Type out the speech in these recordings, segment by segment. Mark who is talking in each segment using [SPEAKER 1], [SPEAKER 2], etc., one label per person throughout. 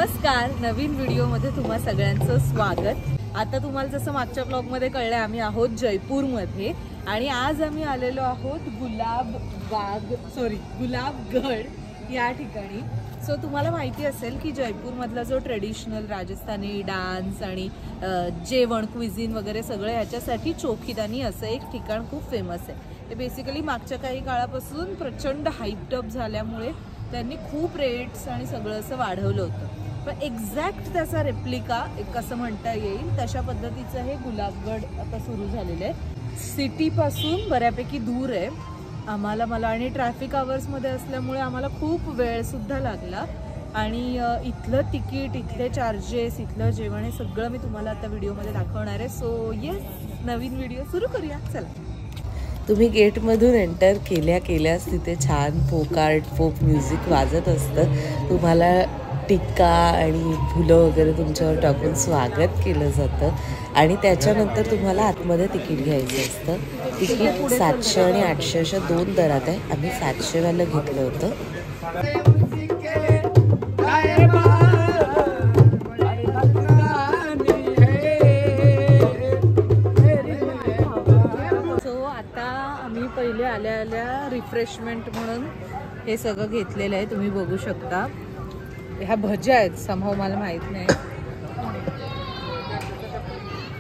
[SPEAKER 1] नमस्कार, नवीन व्हिडिओमध्ये तुम्हा सगळ्यांचं स्वागत। आता तुम्हाला जसं मागच्या ब्लॉगमध्ये कळलं आम्ही आहोत जयपूरमध्ये आणि आज आम्ही आलेलो आहोत गुलाबगड या ठिकाणी। सो तुम्हाला माहिती असेल की जयपूरमधला जो ट्रेडिशनल राजस्थानी डान्स आणि जेवण क्विझिन वगैरे सगळं ह्याच्यासाठी चोखीदानी असं एक ठिकाण खूप फेमस आहे। ते बेसिकली मागच्या काही काळापासून प्रचंड हाईप्ड अप झाल्यामुळे त्यांनी खूप रेट्स आणि सगळं असं वाढवलं होतं, पण एक्झॅक्ट त्याचा रेप्लिका एक असं म्हणता येईल तशा पद्धतीचं हे गुलाबगड आता सुरू झालेलं आहे। सिटीपासून बऱ्यापैकी दूर आहे मला आणि ट्रॅफिक आवर्समध्ये असल्यामुळे आम्हाला खूप वेळ सुद्धा लागला आणि इथलं तिकीट, इथले चार्जेस, इथलं जेवण हे सगळं मी तुम्हाला आता व्हिडिओमध्ये दाखवणार आहे। सो येस, नवीन व्हिडिओ सुरू करूया, चला।
[SPEAKER 2] तुम्ही गेटमधून एंटर केल्याच तिथे छान फोक म्युझिक वाजत असतं। तुम्हाला टिक्का आणि फुलं वगैरे तुमच्यावर टाकून स्वागत केलं जातं आणि त्याच्यानंतर तुम्हाला आतमध्ये तिकीट घ्यायचं असतं। तिकीट 700 आणि 800 अशा 2 दरात आहे। आम्ही 700 वालं घेतलं होतं।
[SPEAKER 1] पहिले आल्या रिफ्रेशमेंट म्हणून हे सगळं घेतलेलं आहे, तुम्ही बघू शकता। ह्या भज्या आहेत, समहाव मला माहित नाही,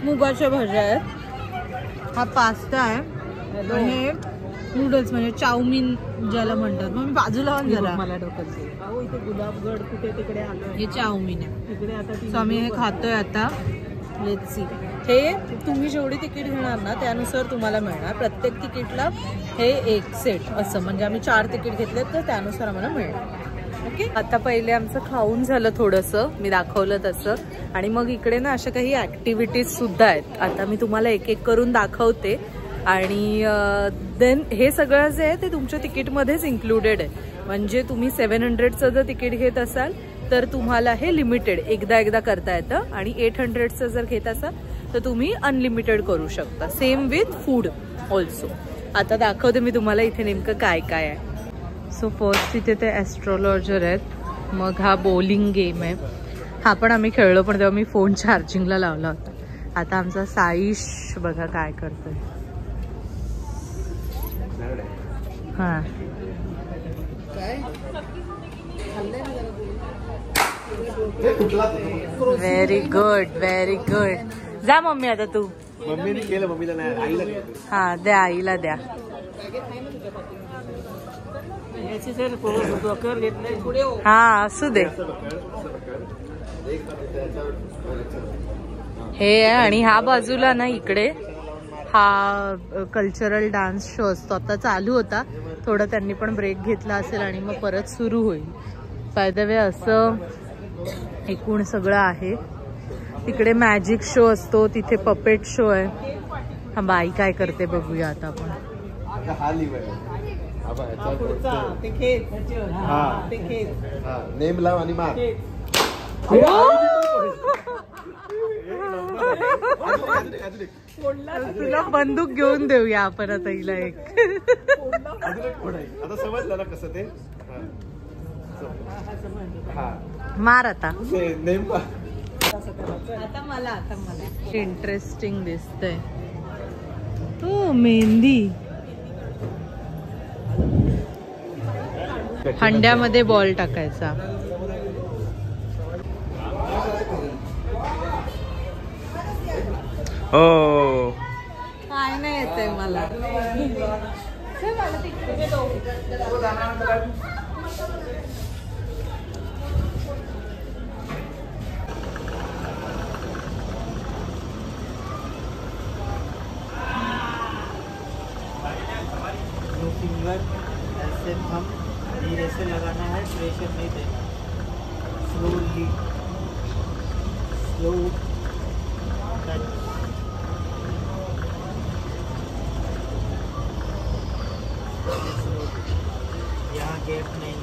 [SPEAKER 1] मुगाच्या भज्या आहेत। हा पास्ता आहे आणि हे नूडल्स म्हणजे चाऊमीन ज्याला म्हणतात। मग मी बाजूला जरा मला डोकं इथे गुलाबगड कुठे तिकडे आलो, हे चाऊमीन आहे तिकडे। आता आम्ही हे खातोय आता। लेट्स सी, हे तुम्ही जेवढी तिकीट घेणार ना त्यानुसार तुम्हाला मिळणार। प्रत्येक तिकीटला हे एक सेट असं, म्हणजे आम्ही 4 तिकीट घेतले तर त्यानुसार आम्हाला मिळणार। ओके, आता पहिले आमचं खाऊन झालं थोडंसं, मी दाखवलं तसं, आणि मग इकडे ना अशा काही ॲक्टिव्हिटीज सुद्धा आहेत। आता मी तुम्हाला एक एक करून दाखवते आणि देन हे सगळं जे आहे ते तुमच्या तिकीटमध्येच इन्क्लुडेड आहे। म्हणजे तुम्ही 700चं जर तिकीट घेत असाल तर तुम्हाला हे लिमिटेड एकदा करता येतं आणि 800चं जर घेत असाल तर तुम्ही अनलिमिटेड करू शकता, सेम विथ फूड ऑल्सो। आता दाखवते मी तुम्हाला इथे नेमकं काय काय आहे। सो फर्स्ट इथे ते ॲस्ट्रोलॉजर आहेत, मग हा बॉलिंग गेम आहे, हा पण आम्ही खेळलो पण तेव्हा मी फोन चार्जिंगला लावला होता। आता आमचा साईश बघा काय करतोय। हां, व्हेरी गुड। जा मम्मी, आता तू।
[SPEAKER 3] मम्मीने केलं, मम्मीला नाही, आईला केलं।
[SPEAKER 1] हा, द्या आईला द्या। हा, असू दे। हे आहे आणि ह्या बाजूला ना इकडे हा कल्चरल डान्स शो असतो। आता चालू होता थोडं, त्यांनी पण ब्रेक घेतला असेल आणि मग परत सुरू होईल। बाय द वे असं एकूण सगळं आहे। तिकडे मॅजिक शो असतो, तिथे पपेट शो आहे। हा, बाई काय करते बघूया आता आपण।
[SPEAKER 3] नेम लाव आणि मार।
[SPEAKER 1] तुला बंदूक घेऊन देऊया आपण आता हिला एक।
[SPEAKER 3] आता समजलं ना कसं ते।
[SPEAKER 1] मार आता।
[SPEAKER 3] आता
[SPEAKER 1] मला इंटरेस्टिंग दिसतंय। हो, मेहंदी, हंड्यामध्ये बॉल टाकायचा।
[SPEAKER 3] हो,
[SPEAKER 1] काय नाही येतंय मला।
[SPEAKER 4] फिंगर ऐसे हम धीरे से लगाना है, प्रेशर नहीं देना, स्लोली स्लो टच। यहाँ गैप नहीं,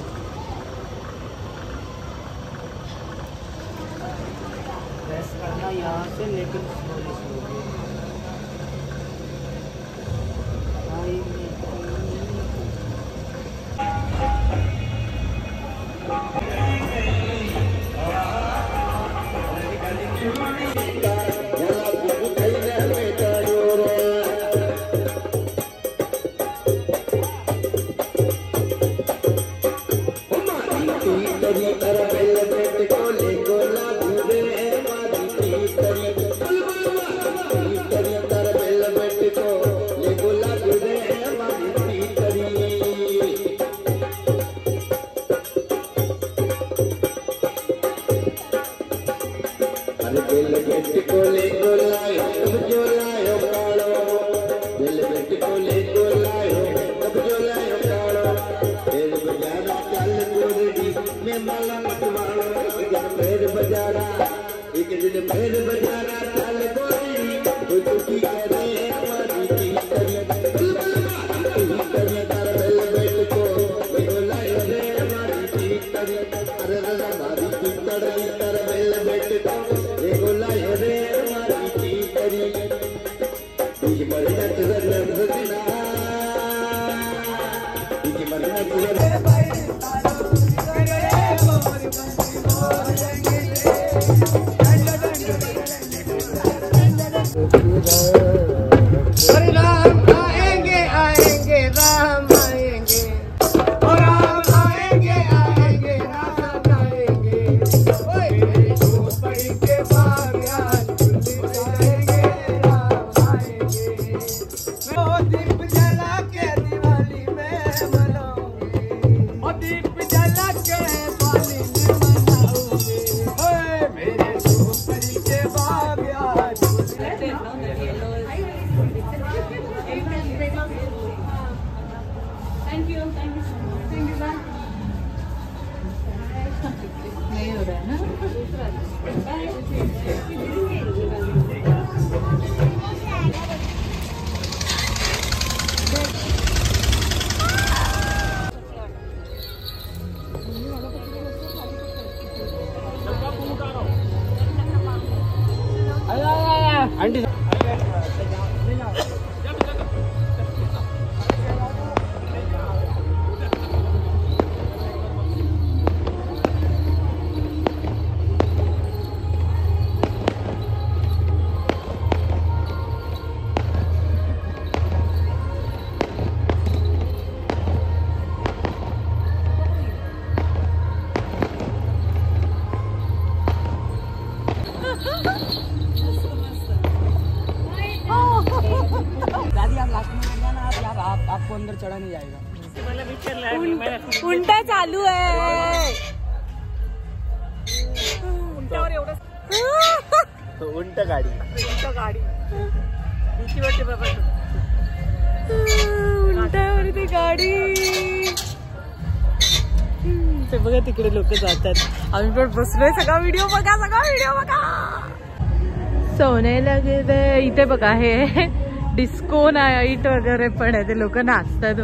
[SPEAKER 4] प्रेस करना यहाँ से, लेकिन स्लोली स्लोली। आपको अंदर चढ़ा नहीं जाएगा।
[SPEAKER 1] उलटा चालू आहे
[SPEAKER 3] उंट गाडी
[SPEAKER 1] उलटावरती गाडी ते बघा तिकडे लोक जातात आम्ही पण बसलोय सगळा व्हिडिओ बघा सोने लगे इथे बघा हे डिस्को नाईट वगैरे पण आहे ते लोक नाचतात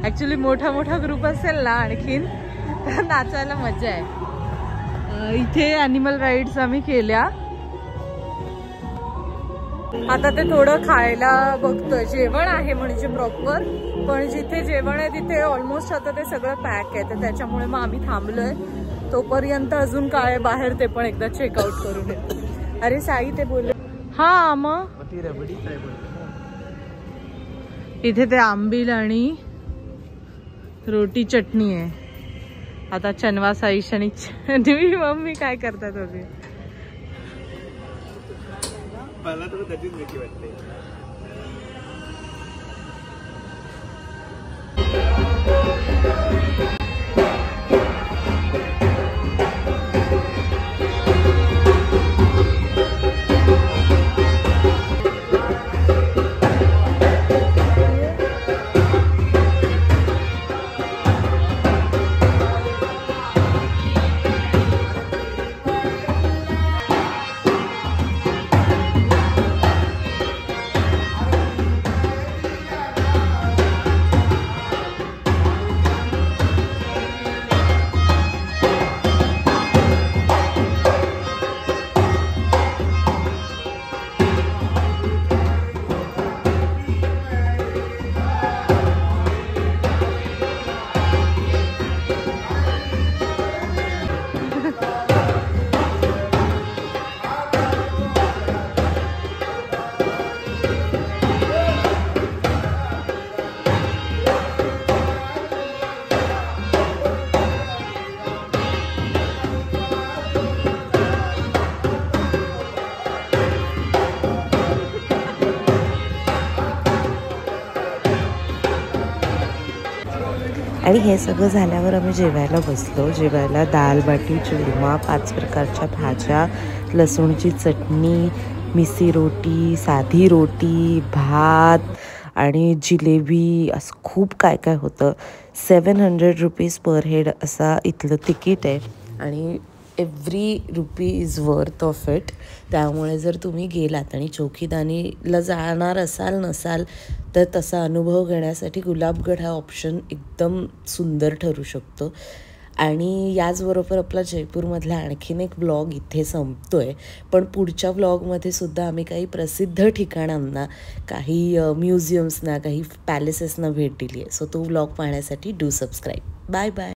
[SPEAKER 1] ऍक्च्युली मोठा ग्रुप असेल ना आणखीन तर नाचायला मजा आहे इथे अॅनिमल राईड्स आम्ही केल्या आता ते थोडं खायला बघतोय जेवण आहे म्हणजे प्रॉपर पण जिथे जेवण आहे तिथे ऑलमोस्ट आता ते सगळं पॅक आहे तर त्याच्यामुळे मग आम्ही थांबलोय तोपर्यंत अजून काय बाहेर ते पण एकदा चेकआउट करून येतो अरे साई ते बोलले हा मग इथे ते आंबील आणि रोटी चटणी आहे आता चनवा साईश आणि तुम्ही मम्मी काय करतात होते
[SPEAKER 3] मला तर त्याचीच भीती वाटते
[SPEAKER 2] आणि हे सगळं झाल्यावर आम्ही जेवायला बसलो. जेवायला दाल बाटी चुरमा, 5 प्रकारच्या भाज्या, लसूणची चटणी, मिसी रोटी, साधी रोटी, भात आणि जिलेबी, असं खूप काय काय होतं. 700 रुपीज पर हेड असा इथलं तिकीट आहे आणि every RuPay is worth of it. त्यामुळे जर तुम्ही गेलात आणि चौकीदानीला जाणार नसाल तर तसा अनुभव घेण्यासाठी गुलाबगड हा ऑप्शन एकदम सुंदर ठरू शकतो. आणि याचबरोबर आपला जयपूरमधला आणखीन एक व्लॉग इथे संपतो आहे. पण पुढच्या व्लॉगमध्ये सुद्धा आम्ही काही प्रसिद्ध ठिकाणांना, काही म्युझियम्सना, काही पॅलेसेसना भेट दिली आहे. सो तो व्लॉग पाहण्यासाठी डू सबस्क्राईब. Bye bye.